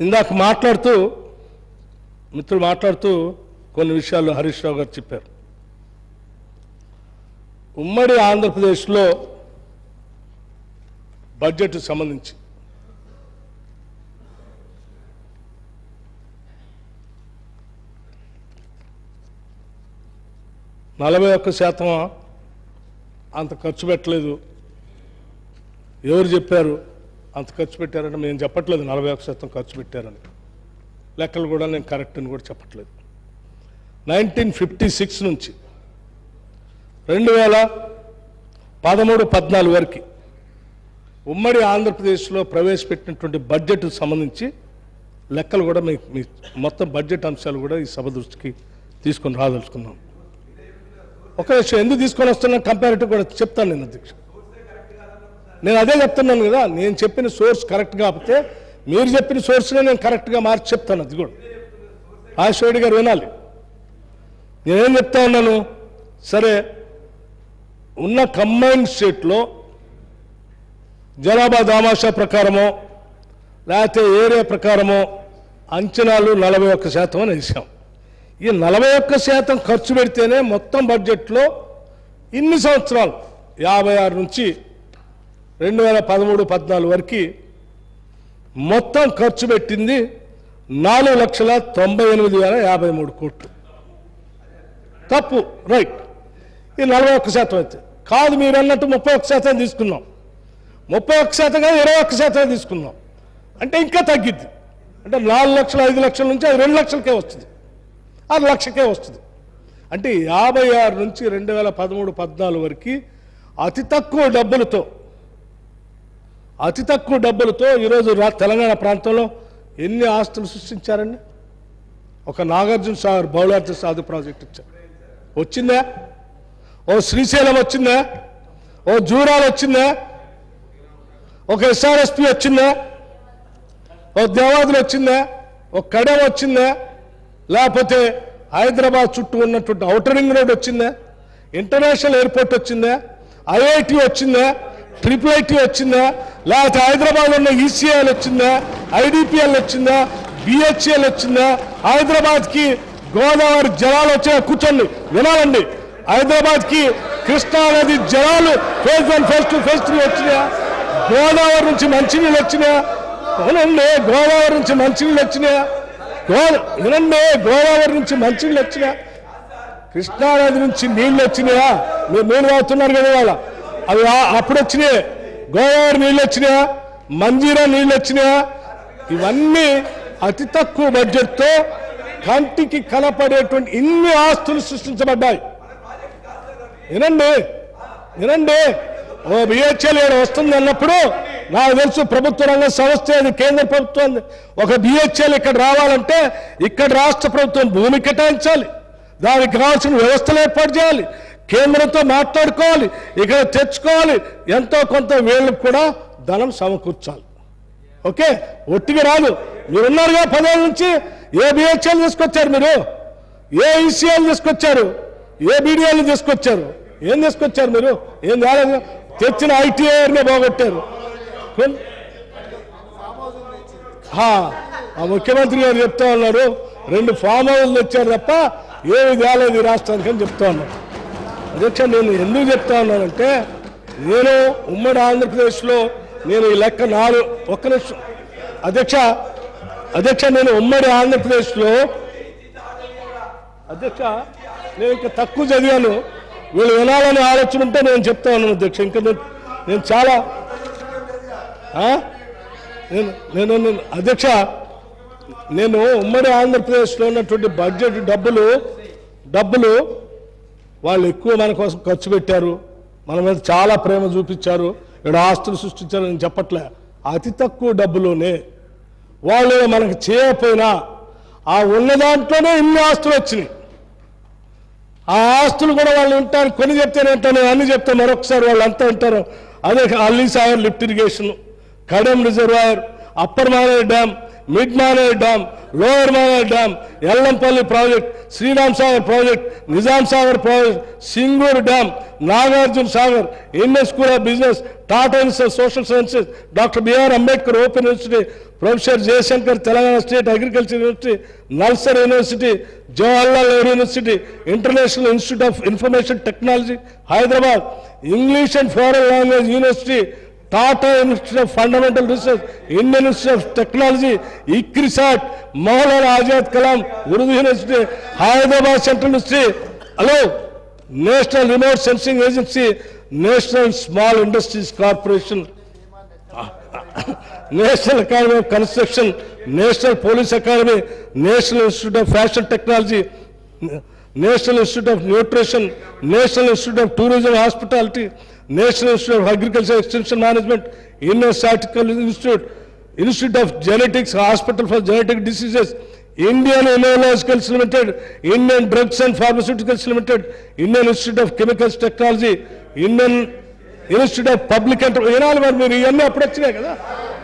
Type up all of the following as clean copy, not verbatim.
ఇందాక మిత్రులు మాట్లాడుతూ కొన్ని విషయాలు హరీష్ రావు గారు చెప్పారు. ఉమ్మడి ఆంధ్రప్రదేశ్లో బడ్జెట్ సంబంధించి %41 అంత ఖర్చు పెట్టలేదు. ఎవరు చెప్పారు అంత ఖర్చు పెట్టారంటే మేము చెప్పట్లేదు 41% ఖర్చు పెట్టారని. లెక్కలు కూడా నేను కరెక్ట్ అని కూడా చెప్పట్లేదు. 1956 నుంచి 2013-14 వరకు ఉమ్మడి ఆంధ్రప్రదేశ్లో ప్రవేశపెట్టినటువంటి బడ్జెట్ సంబంధించి లెక్కలు కూడా మీ మొత్తం బడ్జెట్ అంశాలు కూడా ఈ సభ దృష్టికి తీసుకొని రాదలుచుకున్నాం. ఒక విషయం ఎందుకు తీసుకొని వస్తున్నా కంపారిటివ్ కూడా చెప్తాను నేను అధ్యక్ష. నేను అదే చెప్తున్నాను కదా, నేను చెప్పిన సోర్స్ కరెక్ట్ కాకపోతే మీరు చెప్పిన సోర్స్నే నేను కరెక్ట్గా మార్చి చెప్తాను. అది కూడా ఆశ్వరెడ్డి గారు వినాలి. నేనేం చెప్తా ఉన్నాను, సరే ఉన్న కంబైన్డ్ స్టేట్లో జనాభా దామాషా ప్రకారమో లేకపోతే ఏరియా ప్రకారమో అంచనాలు 41% అని వేసాం. ఈ 41% ఖర్చు పెడితేనే మొత్తం బడ్జెట్లో ఇన్ని సంవత్సరాలు 56 నుంచి 2013-14 వరకు మొత్తం ఖర్చు పెట్టింది 4,98,053 కోట్లు. తప్పు, రైట్. ఈ 41% అయితే కాదు, మీరు అన్నట్టు 31% తీసుకున్నాం. 31% కాదు 21% తీసుకున్నాం అంటే ఇంకా తగ్గిద్ది. అంటే 4 లక్షలు 5 లక్షల నుంచి అది 2 లక్షలకే వస్తుంది, 6 లక్షకే వస్తుంది. అంటే 56 నుంచి 2013-14 వరకు అతి తక్కువ డబ్బులతో ఈరోజు తెలంగాణ ప్రాంతంలో ఎన్ని ఆస్తులు సృష్టించారండి. ఒక నాగార్జున సాగర్ బౌలార్థ సాధు ప్రాజెక్ట్ ఇచ్చారు, వచ్చిందా? ఓ శ్రీశైలం వచ్చిందా? ఓ జూరాలు వచ్చిందా? ఒక SRSP వచ్చిందా? ఓ దేవాదులు వచ్చిందా? ఒక కడెం వచ్చిందా? లేకపోతే హైదరాబాద్ చుట్టూ ఉన్నటువంటి ఔటర్ రింగ్ రోడ్ వచ్చిందా? ఇంటర్నేషనల్ ఎయిర్పోర్ట్ వచ్చిందా? IIT వచ్చిందా? IIIT వచ్చిందా? లేకపోతే హైదరాబాద్ ఉన్న ECL వచ్చిందా? IDPL వచ్చిందా? BHEL వచ్చిందా? హైదరాబాద్కి గోదావరి జలాలు వచ్చాయా? కూర్చోండి వినాలండి. హైదరాబాద్కి కృష్ణానది జలాలు ఫేజ్ 1, ఫేజ్ 2, ఫేజ్ 3 వచ్చినాయా? గోదావరి నుంచి మంచినీళ్ళు వచ్చినాయా? అవునండి, గోదావరి నుంచి మంచినీళ్ళు వచ్చినాయా? వినండి, గోదావరి నుంచి మంచినీళ్ళు వచ్చినాయా? కృష్ణానది నుంచి నీళ్ళు వచ్చినాయా? మీరు నీళ్ళు తాగుతున్నారు కదా వాళ్ళ, అవి అప్పుడు వచ్చినాయి. గోదావరి నీళ్ళు వచ్చినాయా? మంజీరా నీళ్ళు వచ్చినాయా? ఇవన్నీ అతి తక్కువ బడ్జెట్తో కంటికి కనపడేటువంటి ఇన్ని ఆస్తులు సృష్టించబడ్డాయి. వినండి, ఓ BHEL వస్తుంది అన్నప్పుడు నాకు తెలుసు ప్రభుత్వ రంగ సంస్థ, అది కేంద్ర ప్రభుత్వం. ఒక BHEL ఇక్కడ రావాలంటే ఇక్కడ రాష్ట్ర ప్రభుత్వం భూమి కేటాయించాలి, దానికి కావాల్సిన వ్యవస్థలు ఏర్పాటు చేయాలి, కేంద్రంతో మాట్లాడుకోవాలి, ఇక్కడ తెచ్చుకోవాలి, ఎంతో కొంత వీళ్ళకి కూడా ధనం సమకూర్చాలి. ఓకే, ఒట్టిగా రాదు. మీరున్నారుగా 10 ఏళ్ళ నుంచి. ఏ BHEL తీసుకొచ్చారు మీరు? ఏ ECL తీసుకొచ్చారు? ఏ BDL తీసుకొచ్చారు? ఏం తీసుకొచ్చారు మీరు? ఏం కాలేదు. తెచ్చిన ITIRనే బాగొట్టారు. ఆ ముఖ్యమంత్రి గారు చెప్తా ఉన్నారు 2 ఫామ్ హౌస్లు తెచ్చారు తప్ప ఏమి కాలేదు ఈ రాష్ట్రానికి అని చెప్తా ఉన్నారు. అధ్యక్ష, నేను ఎందుకు చెప్తా ఉన్నానంటే, నేను ఉమ్మడి ఆంధ్రప్రదేశ్లో నేను ఈ లెక్క 4 ఒక్క నిమిషం అధ్యక్ష, నేను ఉమ్మడి ఆంధ్రప్రదేశ్లో అధ్యక్ష నేను ఇంకా తక్కువ చదివాను, వీళ్ళు వినాలని ఆలోచన ఉంటే నేను చెప్తా ఉన్నాను అధ్యక్ష. ఇంకా నేను చాలా నేను అధ్యక్ష, నేను ఉమ్మడి ఆంధ్రప్రదేశ్లో ఉన్నటువంటి బడ్జెట్ డబ్బులు వాళ్ళు ఎక్కువ మన కోసం ఖర్చు పెట్టారు, మన మీద చాలా ప్రేమ చూపించారు, ఇక్కడ ఆస్తులు సృష్టించారు అని చెప్పట్లే. అతి తక్కువ డబ్బులోనే వాళ్ళు మనకు చేయకపోయినా ఆ ఉన్న దాంట్లోనే ఇన్ని ఆస్తులు వచ్చినాయి. ఆ ఆస్తులు కూడా వాళ్ళు ఉంటారు. కొన్ని చెప్తేనే ఉంటాను, అన్ని చెప్తే మరొకసారి వాళ్ళు అంతా ఉంటారు. అదే Ali Sagar lift irrigation, Kadem reservoir, upper Maneru dam, mid Maner dam, lower Maner dam, Yellampalli project, Sriram Sagar project, Nizam Sagar project, Singur dam, Nagarjuna Sagar, Indian school of business, Tata institute social sciences, doctor BR Ambedkar open university, professor Jayashankar Telangana state agriculture university, NALSAR university, Jawaharlal Nehru university, international institute of information technology Hyderabad, English and foreign language university, Tata institute of fundamental research, Indian institute of technology, ICRISAT, Maulana Azad Kalam Urdu university, Hyderabad central university, hello national remote sensing agency, national small industries corporation, national academy of construction, national police academy, national institute of fashion technology, national institute of nutrition, national institute of tourism hospitality, national institute of agriculture extension management, Indian statistical institute, institute of genetics, hospital for genetic diseases, Indian immunologicals limited, Indian drugs and pharmaceuticals limited, Indian institute of chemicals technology, Indian institute of public వినాలి. మరి మీరు ఇవన్నీ అప్పుడు వచ్చినాయి కదా,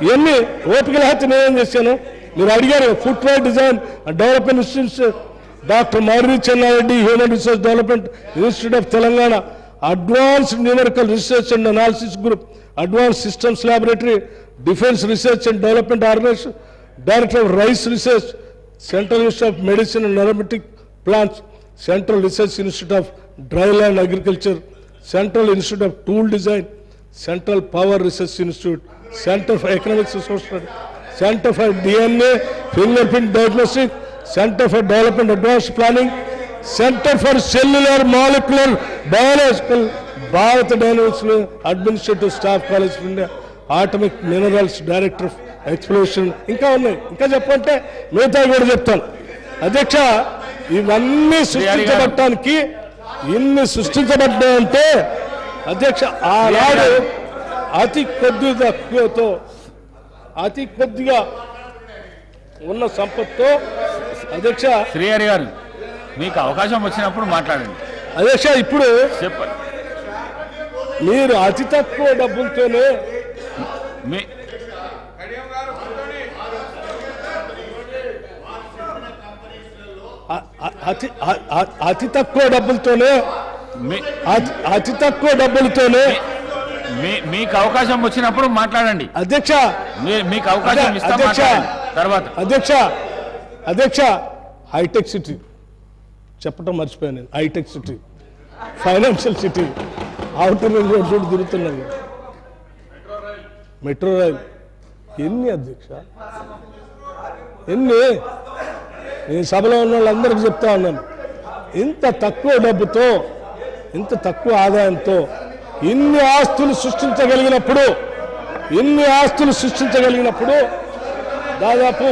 ఇవన్నీ ఓపిక లేకపోతే నేనేం చేశాను, మీరు అడిగారు. Footwear design development institutes, doctor Marri Chenna Reddy human resource development institute of Telangana, advanced numerical research and analysis group, advance systems laboratory, defence research and development organisation, director of rice research, central institute of medicine and aromatic plants, central research institute of dry land agriculture, central institute of tool design, central power research institute, centre for economics and social study, centre for DNA finger print diagnostic, centre for development advanced planning, centre for cellular molecular biological, Bharat dynamics administrative staff college of India, atomic minerals director of exploration, ఇంకా ఉన్నాయి. ఇంకా చెప్పంటే మిగతా కూడా చెప్తాను. అధ్యక్ష, ఇవన్నీ సృష్టించబడటానికి ఇన్ని సృష్టించబడ్డాయంటే అధ్యక్ష, ఆనాడు అతి కొద్దిగా ఉన్న సంపత్తో అధ్యక్ష శ్రీహరి గారు మీకు అవకాశం వచ్చినప్పుడు మాట్లాడండి. అధ్యక్ష, ఇప్పుడు చెప్పండి. మీరు అతి తక్కువ డబ్బులతోనే అతి తక్కువ డబ్బులతోనే మీకు అవకాశం వచ్చినప్పుడు మాట్లాడండి. అధ్యక్ష, మీకు అవకాశం ఇస్తాం తర్వాత. అధ్యక్ష, హైటెక్ సిటీ చెప్పటం మర్చిపోయాను నేను. Hitech city, financial city, outer ring road తిరుగుతున్నాను, మెట్రో రైల్, ఎన్ని అధ్యక్ష, ఎన్ని? నేను సభలో ఉన్న వాళ్ళందరికీ చెప్తా ఉన్నాను, ఇంత తక్కువ డబ్బుతో, ఇంత తక్కువ ఆదాయంతో ఇన్ని ఆస్తులు సృష్టించగలిగినప్పుడు దాదాపు